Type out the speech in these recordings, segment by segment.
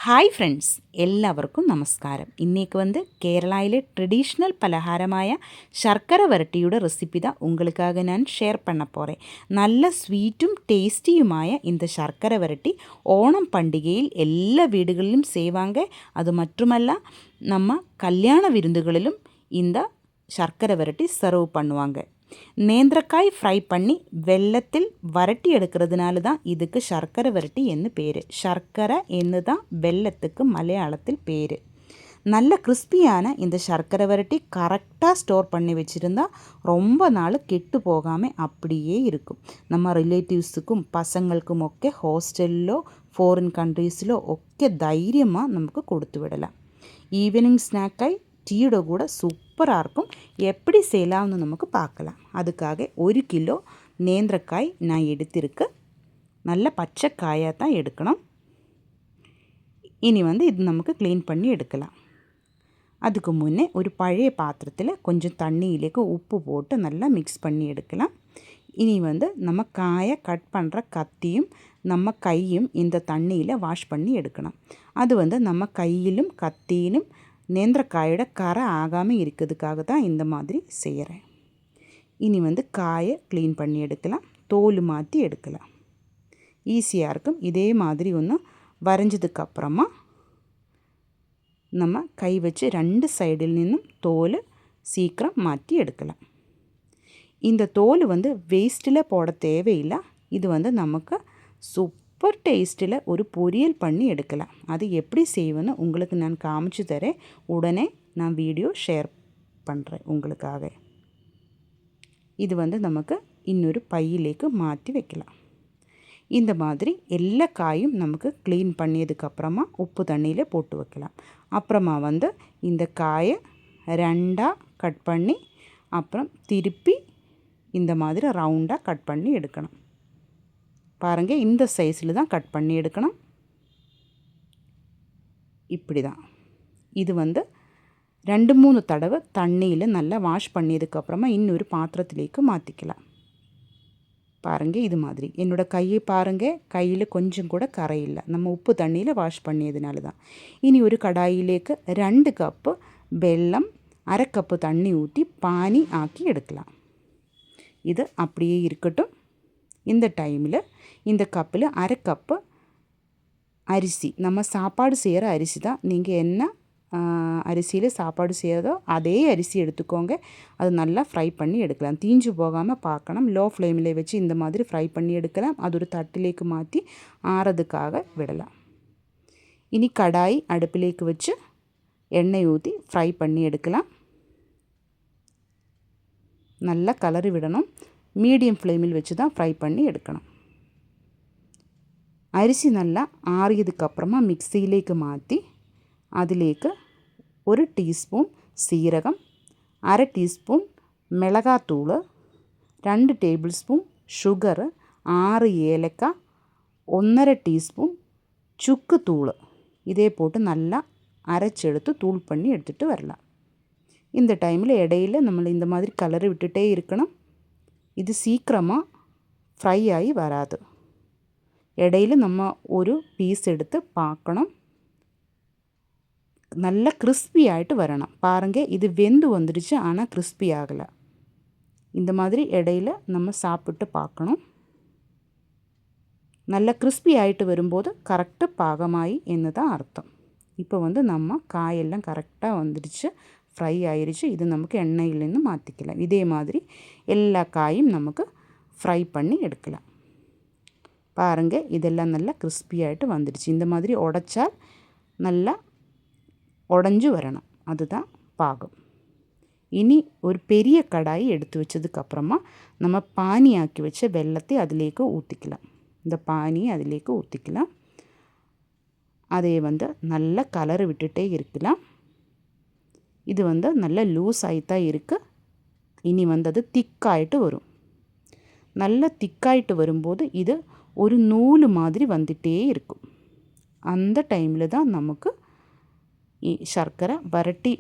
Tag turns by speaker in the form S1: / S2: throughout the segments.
S1: Hi friends, എല്ലാവർക്കും നമസ്കാരം. ഇന്നേക്ക് കേരളയിലെ ട്രഡീഷണൽ പലഹാരമായ ശർക്കര വരട്ടിയുടെ റെസിപ്പി தான் உங்களுக்காக நான் ஷேர் பண்ண போகிறேன். நல்ல ஸ்வீட்டும் டேஸ்டியுമായ இந்த ശർക്കര വരട്ടി ஓணம் பண்டிகையில் எல்லா வீடுகளிலும் செய்வாங்க. அது மட்டுமல்ல, நம்ம கல்யாண விருந்துகளிலும் இந்த ശർക്കര വരട്ടി சர்வ் பண்ணுவாங்க. நேந்திரக்காய் ஃப்ரை பண்ணி வெள்ளத்தில் வரட்டி எடுக்கிறதுனால தான் இதுக்கு சர்க்கரை வரட்டி என்று பேர். சர்க்கரை என்று தான் வெள்ளத்துக்கு மலையாளத்தில் பேர். நல்ல கிறிஸ்பியான இந்த சர்க்கரை வரட்டி கரெக்டாக ஸ்டோர் பண்ணி வச்சுருந்தா ரொம்ப நாள் கெட்டு போகாமல் அப்படியே இருக்கும். நம்ம ரிலேட்டிவ்ஸுக்கும் பசங்களுக்கும் ഒക്കെ ஹாஸ்டலிலோ ஃபாரின் கண்ட்ரீஸிலோ ഒക്കെ தைரியமாக நமக்கு கொடுத்து விடலாம். ஈவினிங் ஸ்நாக்காய் டீயோட கூட சூப்பராக இருக்கும். எப்படி செய்யலாம்னு நமக்கு பார்க்கலாம். அதுக்காக 1 கிலோ நேந்திரக்காய் நான் எடுத்திருக்கு. நல்ல பச்சை காயாக தான் எடுக்கணும். இனி இது நமக்கு க்ளீன் பண்ணி எடுக்கலாம். அதுக்கு முன்னே ஒரு பழைய பாத்திரத்தில் கொஞ்சம் தண்ணியிலேக்கு உப்பு போட்டு நல்லா மிக்ஸ் பண்ணி எடுக்கலாம். இனி நம்ம காயை கட் பண்ணுற கத்தியும் நம்ம கையும் இந்த தண்ணியில் வாஷ் பண்ணி எடுக்கணும். அது நம்ம கையிலும் கத்தியிலும் நேந்திரக்காயோட கரை ஆகாமல் இருக்கிறதுக்காக தான் இந்த மாதிரி செய்கிறேன். இனி காயை க்ளீன் பண்ணி எடுக்கலாம். தோல் மாற்றி எடுக்கலாம். ஈஸியாக இருக்கும். இதே மாதிரி ஒன்று வரைஞ்சதுக்கப்புறமா நம்ம கை வச்சு 2 சைடில் நின்றும் தோல் சீக்கிரம் மாற்றி எடுக்கலாம். இந்த தோல் வேஸ்ட்டில் போட தேவையில்லை. இது நமக்கு சூப்பர் டேஸ்ட்டில் ஒரு பொரியல் பண்ணி எடுக்கலாம். அது எப்படி செய்வேன்னு உங்களுக்கு நான் காமிச்சு தரேன். உடனே நான் வீடியோ ஷேர் பண்ணுறேன் உங்களுக்காக. இது நமக்கு இன்னொரு பையிலேக்கு மாற்றி வைக்கலாம். இந்த மாதிரி எல்லா காயும் நமக்கு க்ளீன் பண்ணியதுக்கப்புறமா உப்பு தண்ணியில் போட்டு வைக்கலாம். அப்புறமா இந்த காயை 2ஆக கட் பண்ணி அப்புறம் திருப்பி இந்த மாதிரி ரவுண்டாக கட் பண்ணி எடுக்கணும். பாருங்கள், இந்த சைஸில் தான் கட் பண்ணி எடுக்கணும். இப்படி தான். இது 2-3 தடவை தண்ணியில் நல்லா வாஷ் பண்ணியதுக்கப்புறமா இன்னொரு பாத்திரத்திலேக்கு மாற்றிக்கலாம். பாருங்கள், இது மாதிரி. என்னோடய கையை பாருங்கள், கையில் கொஞ்சம் கூட கரை இல்லை. நம்ம உப்பு தண்ணியில் வாஷ் பண்ணியதுனால தான். இனி ஒரு கடாயிலேக்கு 2 கப்பு வெல்லம், 1/2 கப்பு தண்ணி ஊற்றி பானி ஆக்கி எடுக்கலாம். இது அப்படியே இருக்கட்டும். இந்த டைமில் இந்த கப்பில் 1/2 கப்பு அரிசி, நம்ம சாப்பாடு செய்கிற அரிசி தான். நீங்கள் என்ன அரிசியில் சாப்பாடு செய்கிறதோ அதே அரிசி எடுத்துக்கோங்க. அது நல்லா ஃப்ரை பண்ணி எடுக்கலாம். தீஞ்சு போகாமல் பார்க்கணும். லோ ஃப்ளேமில் வச்சு இந்த மாதிரி ஃப்ரை பண்ணி எடுக்கலாம். அது ஒரு தட்டிலேக்கு மாற்றி ஆறதுக்காக விடலாம். இனி கடாய் அடுப்பிலேக்கு வச்சு எண்ணெய் ஊற்றி ஃப்ரை பண்ணி எடுக்கலாம். நல்லா கலரி விடணும். மீடியம் ஃப்ளேமில் வச்சு தான் ஃப்ரை பண்ணி எடுக்கணும். அரிசி நல்லா ஆறியதுக்கப்புறமா மிக்சியிலேக்கு மாற்றி அதிலேக்கு 1 டீஸ்பூன் சீரகம், 1/2 டீஸ்பூன் மிளகாத்தூள், 2 டேபிள் ஸ்பூன் சுகரு, 6 ஏலக்காய், 1/2 டீஸ்பூன் சுக்கு தூள் இதே போட்டு நல்லா அரைச்செடுத்து தூள் பண்ணி எடுத்துகிட்டு வரலாம். இந்த டைமில் இடையில் நம்மளை இந்த மாதிரி கலரி விட்டுட்டே இருக்கணும். இது சீக்கிரமாக ஃப்ரை ஆகி வராது. இடையில் நம்ம ஒரு பீஸ் எடுத்து பார்க்கணும். நல்லா கிறிஸ்பி ஆகிட்டு வரணும். பாருங்கள், இது வெந்து வந்துடுச்சு, ஆனால் கிறிஸ்பி ஆகலை. இந்த மாதிரி இடையில் நம்ம சாப்பிட்டு பார்க்கணும். நல்லா கிறிஸ்பி ஆகிட்டு வரும்போது கரெக்டு பாகமாகி என்ன தான் அர்த்தம். இப்போ நம்ம காயெல்லாம் கரெக்டாக வந்துடுச்சு, ஃப்ரை ஆயிடுச்சு. இது நமக்கு எண்ணெயிலேருந்து மாற்றிக்கலாம். இதே மாதிரி எல்லா காயும் நமக்கு ஃப்ரை பண்ணி எடுக்கலாம். பாருங்கள், இதெல்லாம் நல்லா கிறிஸ்பியாகிட்டு வந்துடுச்சு. இந்த மாதிரி உடைச்சால் நல்லா உடஞ்சி வரணும். அதுதான் பாகம். இனி ஒரு பெரிய கடாய் எடுத்து வச்சதுக்கப்புறமா நம்ம பானி ஆக்கி வச்ச வெல்லத்தை அதிலேக்கு ஊற்றிக்கலாம். இந்த பானியை அதிலேக்கு ஊற்றிக்கலாம். அதை நல்லா கலரை விட்டுட்டே இருக்கலாம். இது நல்லா லூஸ் ஆகித்தான் இருக்குது. இனி அது திக்காயிட்டு வரும். நல்லா திக்காயிட்டு வரும்போது இது ஒரு நூல் மாதிரி வந்துட்டே இருக்கும். அந்த டைமில் தான் நமக்கு சர்க்கரை வரட்டி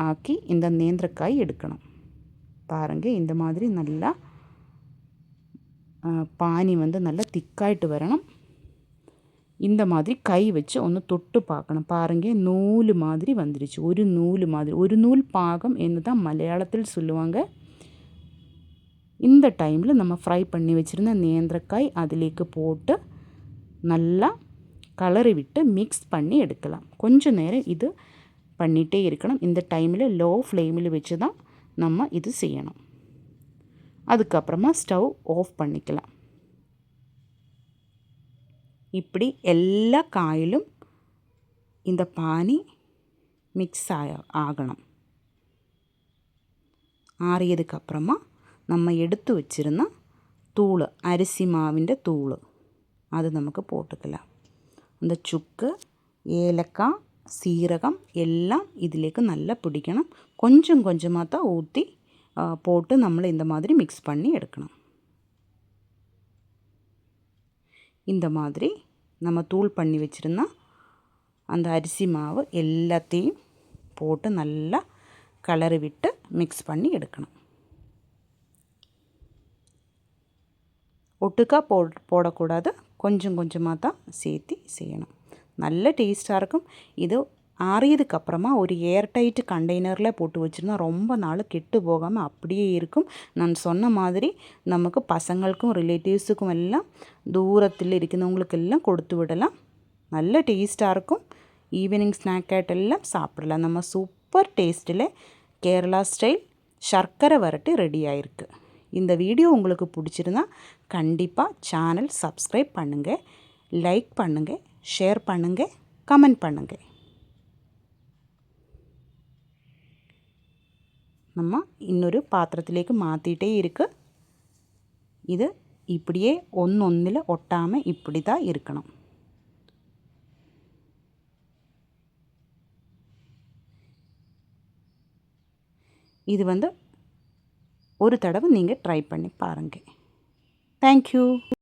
S1: ஆக்கி இந்த நேந்திரக்காய் எடுக்கணும். பாருங்கள், இந்த மாதிரி நல்லா பானி நல்லா திக்காயிட்டு வரணும். இந்த மாதிரி கை வச்சு ஒன்று தொட்டு பார்க்கணும். பாருங்கள், நூல் மாதிரி வந்துடுச்சு. ஒரு நூல் மாதிரி, ஒரு நூல் பாகம் என்று தான் மலையாளத்தில் சொல்லுவாங்க. இந்த டைமில் நம்ம ஃப்ரை பண்ணி வச்சுருந்த நேந்திரக்காய் அதிலேக்கு போட்டு நல்லா கலரி விட்டு மிக்ஸ் பண்ணி எடுக்கலாம். கொஞ்சம் நேரம் இது பண்ணிகிட்டே இருக்கணும். இந்த டைமில் லோ ஃப்ளேமில் வச்சு தான் நம்ம இது செய்யணும். அதுக்கப்புறமா ஸ்டவ் ஆஃப் பண்ணிக்கலாம். இப்படி எல்லா காயிலும் இந்த பானி மிக்ஸ் ஆகணும். ஆறியதுக்கப்புறமா நம்ம எடுத்து வச்சுருந்த தூள், அரிசி மாவிൻ്റെ தூள் அது நமக்கு போட்டுக்கலாம். அந்த சுக்கு, ஏலக்காய், சீரகம் எல்லாம் ഇതിലേക്ക് நல்லா பிடிக்கணும். கொஞ்சம் கொஞ்சமாக தான் ஊற்றி போட்டு നമ്മൾ இந்த மாதிரி மிக்ஸ் பண்ணி எடுக்கணும். இந்த மாதிரி நம்ம தூள் பண்ணி வச்சுருந்தா அந்த அரிசி மாவு எல்லாத்தையும் போட்டு நல்லா கலரி விட்டு மிக்ஸ் பண்ணி எடுக்கணும். ஒட்டுக்கா போடக்கூடாது, கொஞ்சம் கொஞ்சமாக தான் சேர்த்து செய்யணும். நல்ல டேஸ்ட்டாக இருக்கும். இது ஆறியதுக்கப்புறமா ஒரு ஏர்டைட் கண்டெய்னரில் போட்டு வச்சுருந்தா ரொம்ப நாள் கெட்டு போகாமல் அப்படியே இருக்கும். நான் சொன்ன மாதிரி நமக்கு பசங்களுக்கும் ரிலேட்டிவ்ஸுக்கும் எல்லாம் தூரத்தில் இருக்கிறவங்களுக்கெல்லாம் கொடுத்து விடலாம். நல்ல டேஸ்ட்டாக இருக்கும். ஈவினிங் ஸ்நாக்காயிட்டெல்லாம் சாப்பிடலாம். நம்ம சூப்பர் டேஸ்ட்டில் கேரளா ஸ்டைல் சர்க்கரை வரட்டி ரெடி ஆயிருக்கு. இந்த வீடியோ உங்களுக்கு பிடிச்சிருந்தா கண்டிப்பாக சேனல் சப்ஸ்கிரைப் பண்ணுங்கள், லைக் பண்ணுங்கள், ஷேர் பண்ணுங்கள், கமெண்ட் பண்ணுங்கள். நம்ம இன்னொரு பாத்திரத்திലേക്ക് மாற்றிட்டே இருக்கு. இது இப்படியே ஒன்னொன்னில் ஒட்டாமல் இப்படி தான் இருக்கணும். இது ஒரு தடவை நீங்கள் ட்ரை பண்ணி பாருங்கள். தேங்க்யூ.